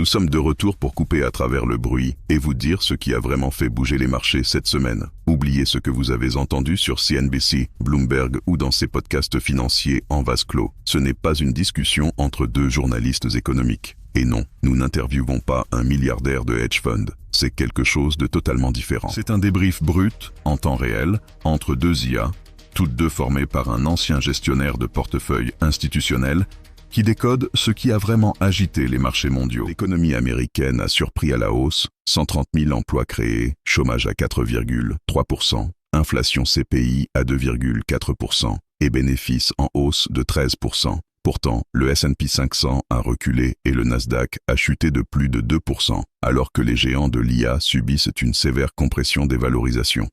sommes de retour pour couper à travers le bruit et vous dire ce qui a vraiment fait bouger les marchés cette semaine. Oubliez ce que vous avez entendu sur CNBC, Bloomberg ou dans ces podcasts financiers en vase clos. Ce n'est pas une discussion entre deux journalistes économiques. Et non, nous n'interviewons pas un milliardaire de hedge fund. C'est quelque chose de totalement différent. C'est un débrief brut, en temps réel, entre deux IA, toutes deux formées par un ancien gestionnaire de portefeuille institutionnel, qui décode ce qui a vraiment agité les marchés mondiaux. L'économie américaine a surpris à la hausse, 130 000 emplois créés, chômage à 4,3%, inflation CPI à 2,4% et bénéfices en hausse de 13%. Pourtant, le S&P 500 a reculé et le Nasdaq a chuté de plus de 2%, alors que les géants de l'IA subissent une sévère compression des valorisations.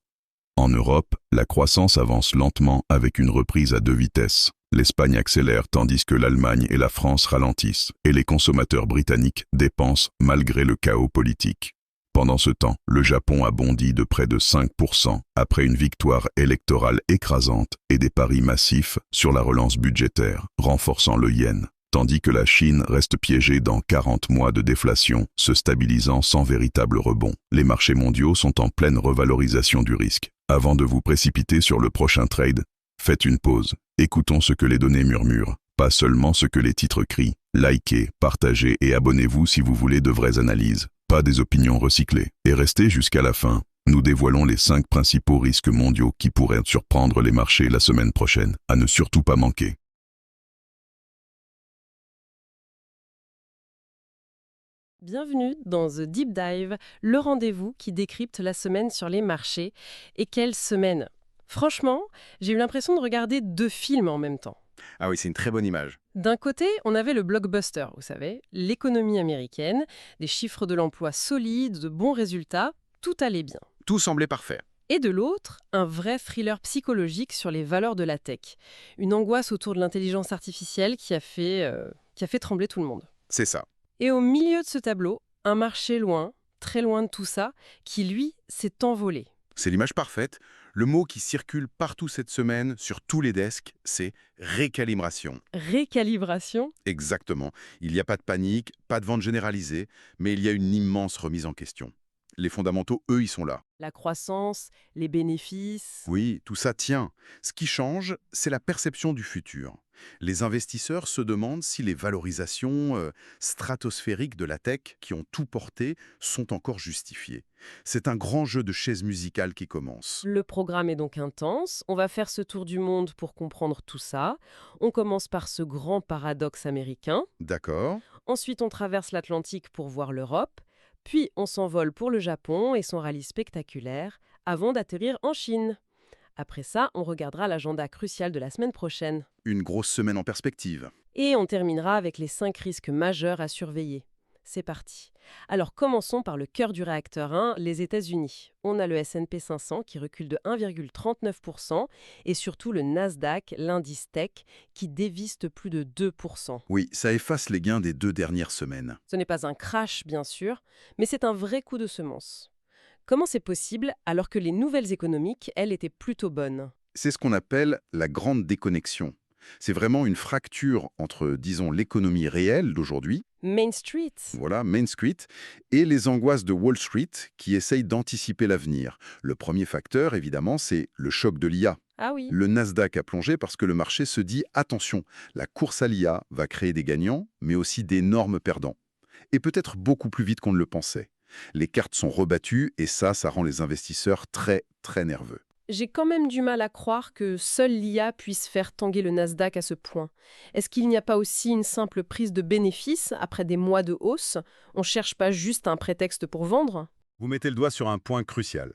En Europe, la croissance avance lentement avec une reprise à deux vitesses. L'Espagne accélère tandis que l'Allemagne et la France ralentissent, et les consommateurs britanniques dépensent malgré le chaos politique. Pendant ce temps, le Japon a bondi de près de 5% après une victoire électorale écrasante et des paris massifs sur la relance budgétaire, renforçant le yen, tandis que la Chine reste piégée dans 40 mois de déflation, se stabilisant sans véritable rebond. Les marchés mondiaux sont en pleine revalorisation du risque. Avant de vous précipiter sur le prochain trade, faites une pause. Écoutons ce que les données murmurent, pas seulement ce que les titres crient. Likez, partagez et abonnez-vous si vous voulez de vraies analyses, pas des opinions recyclées. Et restez jusqu'à la fin, nous dévoilons les 5 principaux risques mondiaux qui pourraient surprendre les marchés la semaine prochaine, à ne surtout pas manquer. Bienvenue dans The Deep Dive, le rendez-vous qui décrypte la semaine sur les marchés. Et quelle semaine! Franchement, j'ai eu l'impression de regarder 2 films en même temps. Ah oui, c'est une très bonne image. D'un côté, on avait le blockbuster, vous savez, l'économie américaine, des chiffres de l'emploi solides, de bons résultats, tout allait bien. Tout semblait parfait. Et de l'autre, un vrai thriller psychologique sur les valeurs de la tech. Une angoisse autour de l'intelligence artificielle qui a fait trembler tout le monde. C'est ça. Et au milieu de ce tableau, un marché loin, très loin de tout ça, qui lui s'est envolé. C'est l'image parfaite. Le mot qui circule partout cette semaine, sur tous les desks, c'est récalibration. Récalibration? Exactement. Il n'y a pas de panique, pas de vente généralisée, mais il y a une immense remise en question. Les fondamentaux, eux, ils sont là. La croissance, les bénéfices... Oui, tout ça tient. Ce qui change, c'est la perception du futur. Les investisseurs se demandent si les valorisations stratosphériques de la tech, qui ont tout porté, sont encore justifiées. C'est un grand jeu de chaises musicales qui commence. Le programme est donc intense. On va faire ce tour du monde pour comprendre tout ça. On commence par ce grand paradoxe américain. D'accord. Ensuite, on traverse l'Atlantique pour voir l'Europe. Puis, on s'envole pour le Japon et son rallye spectaculaire, avant d'atterrir en Chine. Après ça, on regardera l'agenda crucial de la semaine prochaine. Une grosse semaine en perspective. Et on terminera avec les 5 risques majeurs à surveiller. C'est parti. Alors commençons par le cœur du réacteur 1, les États-Unis. On a le S&P 500 qui recule de 1,39% et surtout le Nasdaq, l'indice tech, qui dévisse de plus de 2%. Oui, ça efface les gains des 2 dernières semaines. Ce n'est pas un crash, bien sûr, mais c'est un vrai coup de semonce. Comment c'est possible alors que les nouvelles économiques, elles, étaient plutôt bonnes? C'est ce qu'on appelle la grande déconnexion. C'est vraiment une fracture entre, disons, l'économie réelle d'aujourd'hui, Main Street. voilà, Main Street, et les angoisses de Wall Street qui essayent d'anticiper l'avenir. Le premier facteur, évidemment, c'est le choc de l'IA. Ah oui. Le Nasdaq a plongé parce que le marché se dit « attention, la course à l'IA va créer des gagnants, mais aussi d'énormes perdants. » Et peut-être beaucoup plus vite qu'on ne le pensait. Les cartes sont rebattues et ça rend les investisseurs très, très nerveux. J'ai quand même du mal à croire que seule l'IA puisse faire tanguer le Nasdaq à ce point. Est-ce qu'il n'y a pas aussi une simple prise de bénéfice après des mois de hausse? On ne cherche pas juste un prétexte pour vendre? Vous mettez le doigt sur un point crucial.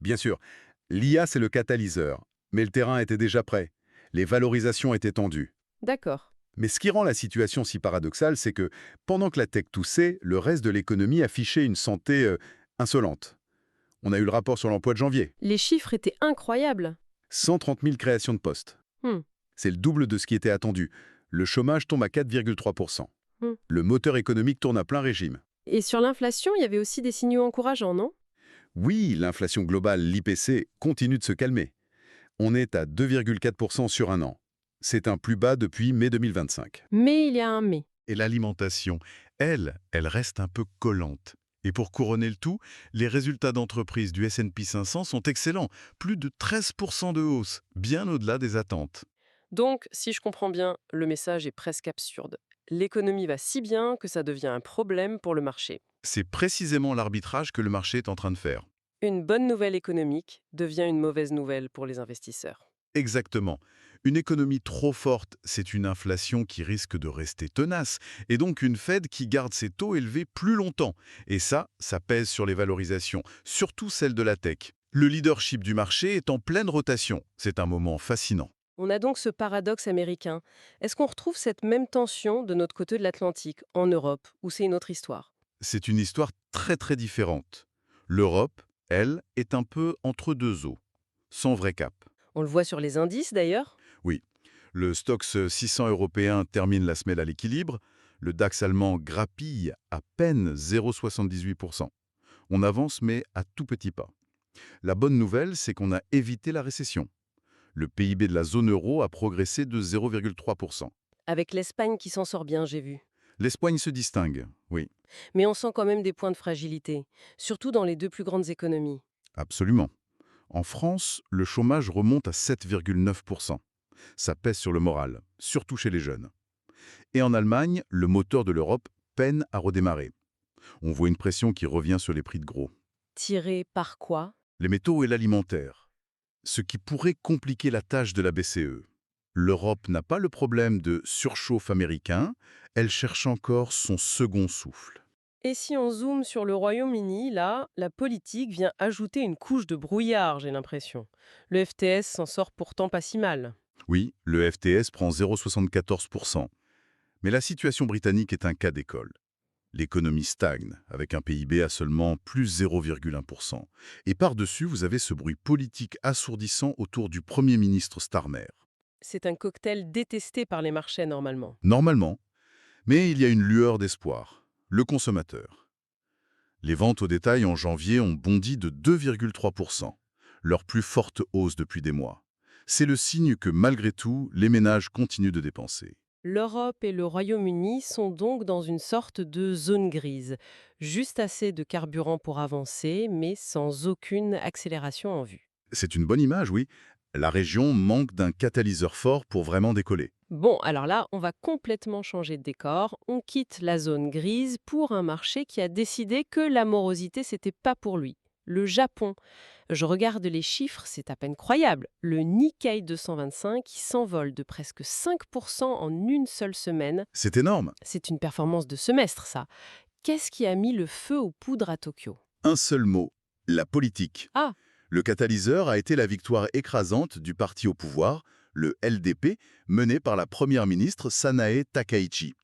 Bien sûr, l'IA c'est le catalyseur, mais le terrain était déjà prêt. Les valorisations étaient tendues. D'accord. Mais ce qui rend la situation si paradoxale, c'est que pendant que la tech toussait, le reste de l'économie affichait une santé insolente. On a eu le rapport sur l'emploi de janvier. Les chiffres étaient incroyables. 130 000 créations de postes. Hmm. C'est le double de ce qui était attendu. Le chômage tombe à 4,3%. Hmm. Le moteur économique tourne à plein régime. Et sur l'inflation, il y avait aussi des signaux encourageants, non? Oui, l'inflation globale, l'IPC, continue de se calmer. On est à 2,4% sur un an. C'est un plus bas depuis mai 2025. Mais il y a un mais. Et l'alimentation, elle reste un peu collante. Et pour couronner le tout, les résultats d'entreprise du S&P 500 sont excellents, plus de 13% de hausse, bien au-delà des attentes. Donc, si je comprends bien, le message est presque absurde. L'économie va si bien que ça devient un problème pour le marché. C'est précisément l'arbitrage que le marché est en train de faire. Une bonne nouvelle économique devient une mauvaise nouvelle pour les investisseurs. Exactement. Une économie trop forte, c'est une inflation qui risque de rester tenace, et donc une Fed qui garde ses taux élevés plus longtemps. Et ça pèse sur les valorisations, surtout celles de la tech. Le leadership du marché est en pleine rotation. C'est un moment fascinant. On a donc ce paradoxe américain. Est-ce qu'on retrouve cette même tension de notre côté de l'Atlantique, en Europe, ou c'est une autre histoire? C'est une histoire très très différente. L'Europe, elle, est un peu entre deux eaux, sans vrai cap. On le voit sur les indices d'ailleurs. Oui, le Stoxx 600 européen termine la semaine à l'équilibre, le DAX allemand grappille à peine 0,78%. On avance mais à tout petit pas. La bonne nouvelle, c'est qu'on a évité la récession. Le PIB de la zone euro a progressé de 0,3%. Avec l'Espagne qui s'en sort bien, j'ai vu. L'Espagne se distingue, oui, Mais on sent quand même des points de fragilité, surtout dans les deux plus grandes économies. absolument. En France, le chômage remonte à 7,9%. Ça pèse sur le moral, surtout chez les jeunes. Et en Allemagne, le moteur de l'Europe peine à redémarrer. On voit une pression qui revient sur les prix de gros. Tiré par quoi? Les métaux et l'alimentaire. Ce qui pourrait compliquer la tâche de la BCE. L'Europe n'a pas le problème de surchauffe américain, elle cherche encore son second souffle. Et si on zoome sur le Royaume-Uni, là, la politique vient ajouter une couche de brouillard, j'ai l'impression. Le FTS s'en sort pourtant pas si mal. Oui, le FTS prend 0,74%. Mais la situation britannique est un cas d'école. L'économie stagne, avec un PIB à seulement plus 0,1%. Et par-dessus, vous avez ce bruit politique assourdissant autour du Premier ministre Starmer. C'est un cocktail détesté par les marchés normalement. Normalement, mais il y a une lueur d'espoir. Le consommateur. Les ventes au détail en janvier ont bondi de 2,3%, leur plus forte hausse depuis des mois. C'est le signe que malgré tout, les ménages continuent de dépenser. L'Europe et le Royaume-Uni sont donc dans une sorte de zone grise. Juste assez de carburant pour avancer, mais sans aucune accélération en vue. C'est une bonne image, oui. La région manque d'un catalyseur fort pour vraiment décoller. Bon, alors là, on va complètement changer de décor. On quitte la zone grise pour un marché qui a décidé que la morosité, c'était pas pour lui. Le Japon. Je regarde les chiffres, c'est à peine croyable. Le Nikkei 225 qui s'envole de presque 5% en une seule semaine. C'est énorme. C'est une performance de semestre, ça. Qu'est-ce qui a mis le feu aux poudres à Tokyo? Un seul mot, la politique. Ah, Le catalyseur a été la victoire écrasante du parti au pouvoir, le LDP, mené par la première ministre Sanae Takaichi.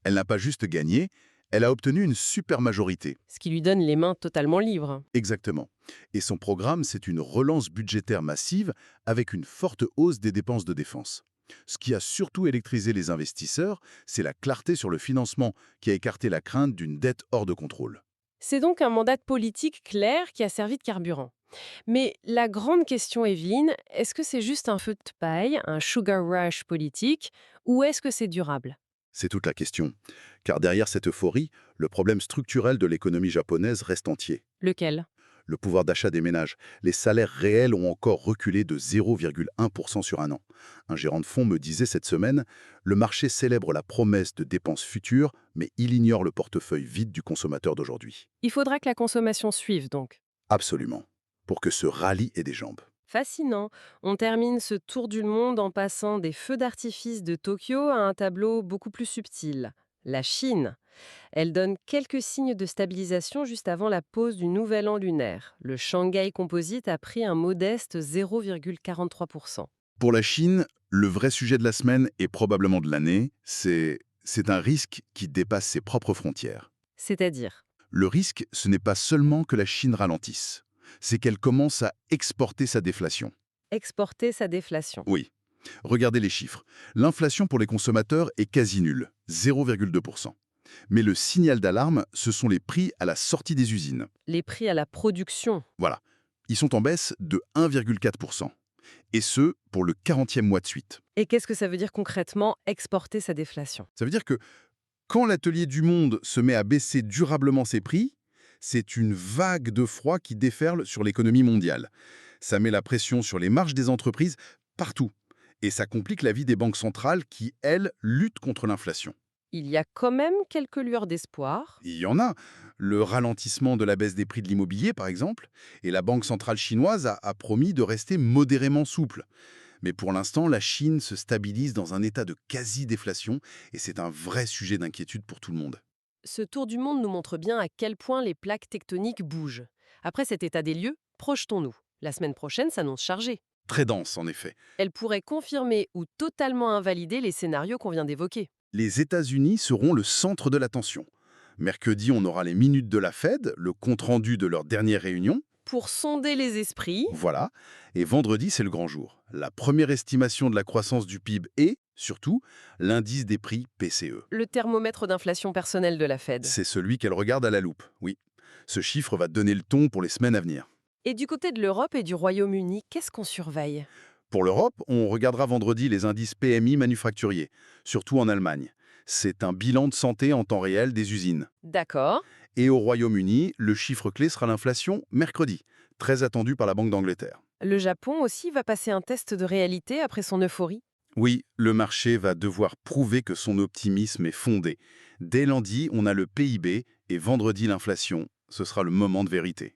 Elle n'a pas juste gagné, elle a obtenu une super majorité. ce qui lui donne les mains totalement libres. Exactement. Et son programme, c'est une relance budgétaire massive avec une forte hausse des dépenses de défense. Ce qui a surtout électrisé les investisseurs, c'est la clarté sur le financement qui a écarté la crainte d'une dette hors de contrôle. C'est donc un mandat politique clair qui a servi de carburant. Mais la grande question, Evelyne, est-ce que c'est juste un feu de paille, un sugar rush politique, ou est-ce que c'est durable? C'est toute la question. Car derrière cette euphorie, le problème structurel de l'économie japonaise reste entier. Lequel? Le pouvoir d'achat des ménages. Les salaires réels ont encore reculé de 0,1% sur un an. Un gérant de fonds me disait cette semaine, le marché célèbre la promesse de dépenses futures, mais il ignore le portefeuille vide du consommateur d'aujourd'hui. Il faudra que la consommation suive, donc. Absolument. Pour que ce rallye ait des jambes. Fascinant. On termine ce tour du monde en passant des feux d'artifice de Tokyo à un tableau beaucoup plus subtil. La Chine. Elle donne quelques signes de stabilisation juste avant la pause du nouvel an lunaire. Le Shanghai Composite a pris un modeste 0,43%. Pour la Chine, le vrai sujet de la semaine et probablement de l'année, c'est un risque qui dépasse ses propres frontières. C'est-à-dire? Le risque, ce n'est pas seulement que la Chine ralentisse, c'est qu'elle commence à exporter sa déflation. Exporter sa déflation. Oui. Regardez les chiffres. L'inflation pour les consommateurs est quasi nulle, 0,2%. Mais le signal d'alarme, ce sont les prix à la sortie des usines. Les prix à la production. Voilà. Ils sont en baisse de 1,4%. Et ce, pour le 40e mois de suite. Et qu'est-ce que ça veut dire concrètement, exporter sa déflation? Ça veut dire que Quand l'atelier du monde se met à baisser durablement ses prix, c'est une vague de froid qui déferle sur l'économie mondiale. Ça met la pression sur les marges des entreprises partout. Et ça complique la vie des banques centrales qui, elles, luttent contre l'inflation. Il y a quand même quelques lueurs d'espoir. Il y en a. Le ralentissement de la baisse des prix de l'immobilier, par exemple, et la Banque centrale chinoise a promis de rester modérément souple. Mais pour l'instant, la Chine se stabilise dans un état de quasi-déflation et c'est un vrai sujet d'inquiétude pour tout le monde. Ce tour du monde nous montre bien à quel point les plaques tectoniques bougent. Après cet état des lieux, projetons-nous. La semaine prochaine s'annonce chargée. Très dense, en effet. Elle pourrait confirmer ou totalement invalider les scénarios qu'on vient d'évoquer. Les États-Unis seront le centre de l'attention. Mercredi, on aura les minutes de la Fed, le compte-rendu de leur dernière réunion. Pour sonder les esprits, Voilà. Et vendredi, c'est le grand jour. La première estimation de la croissance du PIB et, surtout, l'indice des prix PCE. le thermomètre d'inflation personnelle de la Fed. C'est celui qu'elle regarde à la loupe, oui. Ce chiffre va donner le ton pour les semaines à venir. Et du côté de l'Europe et du Royaume-Uni, qu'est-ce qu'on surveille? Pour l'Europe, on regardera vendredi les indices PMI manufacturiers, surtout en Allemagne. C'est un bilan de santé en temps réel des usines. D'accord. Et au Royaume-Uni, le chiffre clé sera l'inflation mercredi, très attendu par la Banque d'Angleterre. Le Japon aussi va passer un test de réalité après son euphorie. Oui, le marché va devoir prouver que son optimisme est fondé. Dès lundi, on a le PIB et vendredi l'inflation. Ce sera le moment de vérité.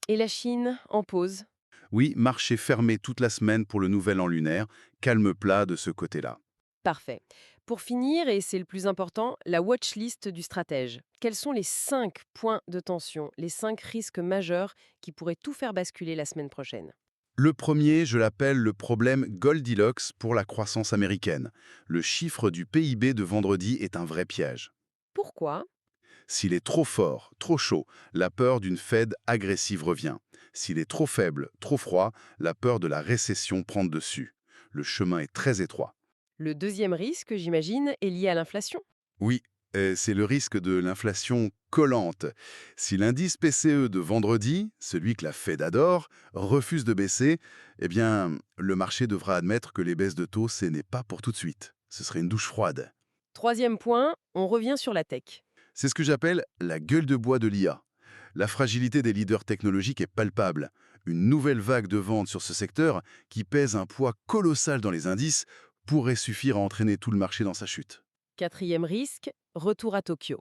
Et la Chine, en pause. Oui, marché fermé toute la semaine pour le nouvel an lunaire, calme plat de ce côté-là. Parfait. Pour finir, et c'est le plus important, la watchlist du stratège. Quels sont les 5 points de tension, les 5 risques majeurs qui pourraient tout faire basculer la semaine prochaine? Le premier, je l'appelle le problème Goldilocks pour la croissance américaine. Le chiffre du PIB de vendredi est un vrai piège. Pourquoi? S'il est trop fort, trop chaud, la peur d'une Fed agressive revient. S'il est trop faible, trop froid, la peur de la récession prend le dessus. Le chemin est très étroit. Le deuxième risque, j'imagine, est lié à l'inflation. Oui, c'est le risque de l'inflation collante. Si l'indice PCE de vendredi, celui que la Fed adore, refuse de baisser, eh bien, le marché devra admettre que les baisses de taux, ce n'est pas pour tout de suite. Ce serait une douche froide. Troisième point, on revient sur la tech. C'est ce que j'appelle la gueule de bois de l'IA. La fragilité des leaders technologiques est palpable. Une nouvelle vague de ventes sur ce secteur, qui pèse un poids colossal dans les indices, pourrait suffire à entraîner tout le marché dans sa chute. Quatrième risque, retour à Tokyo.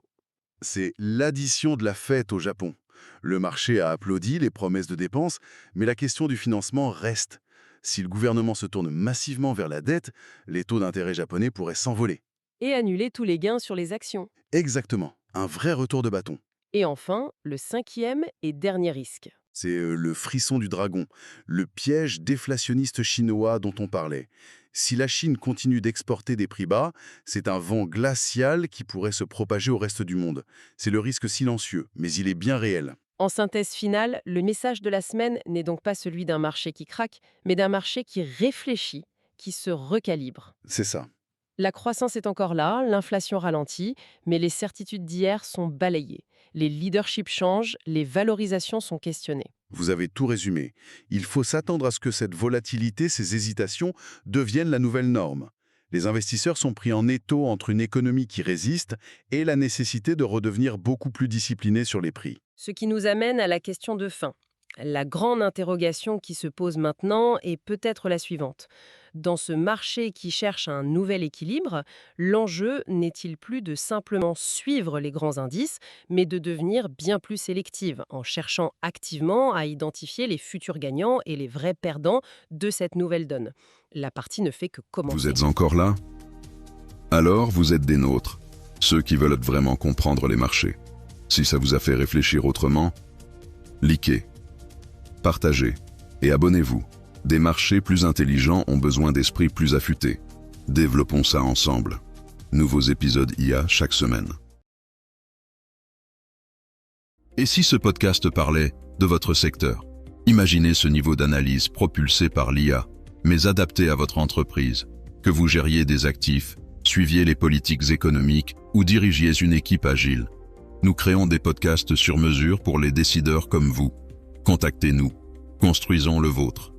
C'est l'addition de la fête au Japon. Le marché a applaudi les promesses de dépenses, mais la question du financement reste. Si le gouvernement se tourne massivement vers la dette, les taux d'intérêt japonais pourraient s'envoler. Et annuler tous les gains sur les actions. Exactement, un vrai retour de bâton. Et enfin, le cinquième et dernier risque. C'est le frisson du dragon, le piège déflationniste chinois dont on parlait. Si la Chine continue d'exporter des prix bas, c'est un vent glacial qui pourrait se propager au reste du monde. C'est le risque silencieux, mais il est bien réel. En synthèse finale, le message de la semaine n'est donc pas celui d'un marché qui craque, mais d'un marché qui réfléchit, qui se recalibre. C'est ça. La croissance est encore là, l'inflation ralentit, mais les certitudes d'hier sont balayées. Les leaderships changent, les valorisations sont questionnées. Vous avez tout résumé. Il faut s'attendre à ce que cette volatilité, ces hésitations, deviennent la nouvelle norme. Les investisseurs sont pris en étau entre une économie qui résiste et la nécessité de redevenir beaucoup plus disciplinés sur les prix. Ce qui nous amène à la question de fin. La grande interrogation qui se pose maintenant est peut-être la suivante. Dans ce marché qui cherche un nouvel équilibre, l'enjeu n'est-il plus de simplement suivre les grands indices, mais de devenir bien plus sélective, en cherchant activement à identifier les futurs gagnants et les vrais perdants de cette nouvelle donne. La partie ne fait que commencer. Vous êtes encore là? Alors vous êtes des nôtres, ceux qui veulent vraiment comprendre les marchés. Si ça vous a fait réfléchir autrement, likez, partagez et abonnez-vous. Des marchés plus intelligents ont besoin d'esprits plus affûtés. Développons ça ensemble. Nouveaux épisodes IA chaque semaine. Et si ce podcast parlait de votre secteur? Imaginez ce niveau d'analyse propulsé par l'IA, mais adapté à votre entreprise. Que vous gériez des actifs, suiviez les politiques économiques ou dirigiez une équipe agile. Nous créons des podcasts sur mesure pour les décideurs comme vous. Contactez-nous. Construisons le vôtre.